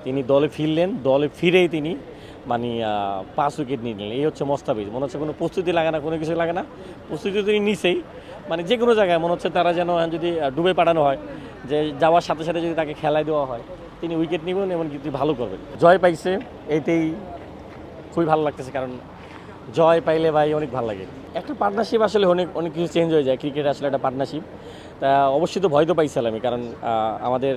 তিনি দলে ফিরলেন, দলে ফিরেই তিনি মানে ৫ উইকেট নিয়ে নিলেন। এই হচ্ছে মোস্তাফিজ। মনে হচ্ছে কোনো প্রস্তুতি লাগে না, কোনো কিছু লাগে না। প্রস্তুতি তিনি নিছেই। মানে যে কোনো জায়গায় মনে হচ্ছে তারা যেন যদি ডুবে পাঠানো হয়, যে যাওয়ার সাথে সাথে যদি তাকে খেলায় দেওয়া হয়, তিনি উইকেট নিবেন এবং কিন্তু ভালো করবেন। জয় পাইছে, এইটাই খুবই ভালো লাগতেছে, কারণ জয় পাইলে ভাই অনেক ভালো লাগে। একটা পার্টনারশিপ আসলে অনেক অনেক কিছু চেঞ্জ হয়ে যায়। ক্রিকেট আসলে একটা পার্টনারশিপ। তা অবশ্যই তো ভয় তো পাইছিলাম আমি, কারণ আমাদের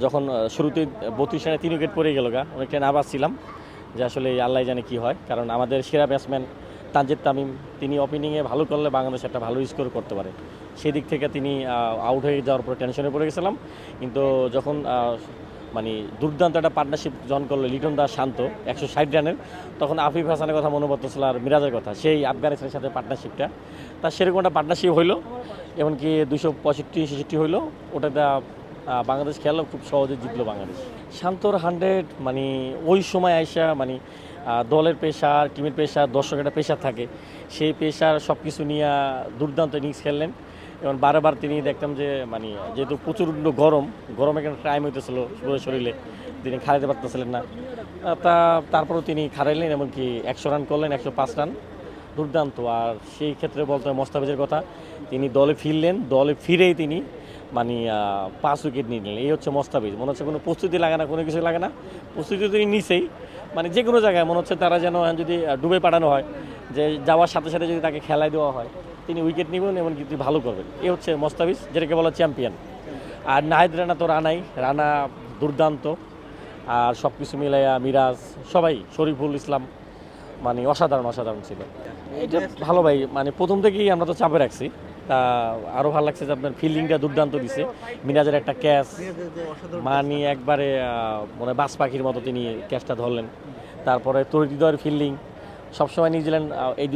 যখন শুরুতে ৩২ রানে ৩ উইকেট পড়ে গেল অনেকটা নার্ভাস ছিলাম যে আসলে আল্লাহ জানে কী হয়। কারণ আমাদের সেরা ব্যাটসম্যান তানজিদ তামিম, তিনি ওপেনিংয়ে ভালো করলে বাংলাদেশ একটা ভালো স্কোর করতে পারে। সেদিক থেকে তিনি আউট হয়ে যাওয়ার পরে টেনশনে পড়ে গেছিলাম। কিন্তু যখন মানে দুর্দান্ত একটা পার্টনারশিপ জন করলো লিটন দাস শান্ত ১৬০ রানের, তখন আফিফ হাসানের কথা মনে পড়তেছিল আর মিরাজের কথা, সেই আফগানিস্তানের সাথে পার্টনারশিপটা। তা সেরকম একটা পার্টনারশিপ হইলো, এমনকি ২৬৫-৬৬ হইলো। ওটাতে বাংলাদেশ খেললো, খুব সহজে জিতলো বাংলাদেশ। শান্তর 100 মানে ওই সময় আইসা মানে দলের প্রেশার, টিমের প্রেশার, দর্শকের একটা প্রেশার থাকে, সেই প্রেশার সব কিছু নিয়ে দুর্দান্ত ইনিংস খেললেন। এবং বারবার তিনি দেখতাম যে মানে যেহেতু প্রচণ্ড গরমে একটা টাইম হইতেছিল শরীরে, তিনি খাড়াইতে পারতেছিলেন না। তারপরেও তিনি খাড়াইলেন, এমনকি ১০০ রান করলেন, ১০৫ রান, দুর্দান্ত। আর সেই ক্ষেত্রে বলতে হয় মোস্তাফিজের কথা, তিনি দলে ফিরলেন, দলে ফিরেই তিনি মানে ৫ উইকেট নিয়ে নিলেন। এই হচ্ছে মোস্তাফিজ। মনে হচ্ছে কোনো প্রস্তুতি লাগে না, কোনো কিছু লাগে না। প্রস্তুতি তিনি নিছেই। মানে যে কোনো জায়গায় মনে হচ্ছে তারা যেন যদি ডুবে পাঠানো হয়, যে যাওয়ার সাথে সাথে যদি তাকে খেলায় দেওয়া হয়, তিনি উইকেট নেবেন এবং কিন্তু ভালো করবেন। এই হচ্ছে মোস্তাফিজ, যেটাকে বলা চ্যাম্পিয়ন। আর নাহিদ রানা তো রানা দুর্দান্ত। আর সব কিছু মিলাইয়া মিরাজ, সবাই, শরীফুল ইসলাম, মানে অসাধারণ ছিল। এটা ভালো ভাই, মানে প্রথম থেকেই আমরা তো চাপে রাখছি। তা আরও ভালো লাগছে যে আপনার ফিল্ডিংটা দুর্দান্ত দিছে। মিরাজের একটা ক্যাচ, মানে একবারে মানে বাজ পাখির মতো তিনি ক্যাচটা ধরলেন। তারপরে তরিদিদয়ের ফিল্ডিং, সবসময় নিউজিল্যান্ড এই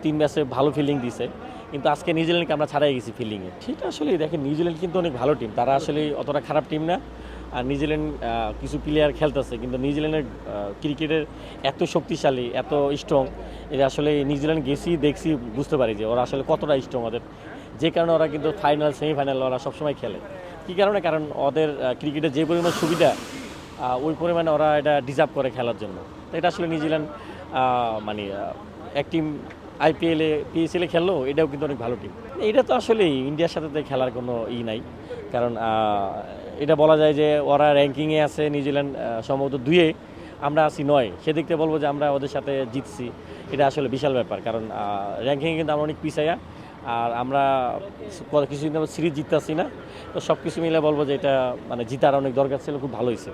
৩ ম্যাচে ভালো ফিল্ডিং দিছে, কিন্তু আজকে নিউজিল্যান্ডকে আমরা ছাড়াই গেছি ফিল্ডিংয়ে। সেটা আসলে দেখেন, নিউজিল্যান্ড কিন্তু অনেক ভালো টিম, তারা আসলে অতটা খারাপ টিম না। আর নিউজিল্যান্ড কিছু প্লেয়ার খেলতেছে, কিন্তু নিউজিল্যান্ডের ক্রিকেটের এত শক্তিশালী, এত স্ট্রং, এটা আসলে নিউজিল্যান্ড গেছি দেখছি, বুঝতে পারি যে ওরা আসলে কতটা স্ট্রং ওদের। যে কারণে ওরা কিন্তু ফাইনাল, সেমিফাইনাল ওরা সবসময় খেলে। কী কারণে? কারণ ওদের ক্রিকেটের যে পরিমাণ সুবিধা, ওই পরিমাণে ওরা এটা ডিজার্ভ করে খেলার জন্য। তো এটা আসলে নিউজিল্যান্ড মানে এক টিম আইপিএলে, পিএসএলে খেললো, এটাও কিন্তু অনেক ভালো টিম। এটা তো আসলে ইন্ডিয়ার সাথে তো খেলার কোনো নাই, কারণ এটা বলা যায় যে ওরা র্যাঙ্কিংয়ে আছে, নিউজিল্যান্ড সম্ভবত 2-এ, আমরা আছি 9। সেদিক থেকে বলবো যে আমরা ওদের সাথে জিতছি, এটা আসলে বিশাল ব্যাপার। কারণ র্যাঙ্কিংয়ে কিন্তু আমরা অনেক পিছাইয়া, আর আমরা কিছুদিন সিরিজ জিততে আসি না। তো সব কিছু মিলে বলবো যে এটা মানে জিতার অনেক দরকার ছিল, খুব ভালো হয়েছে।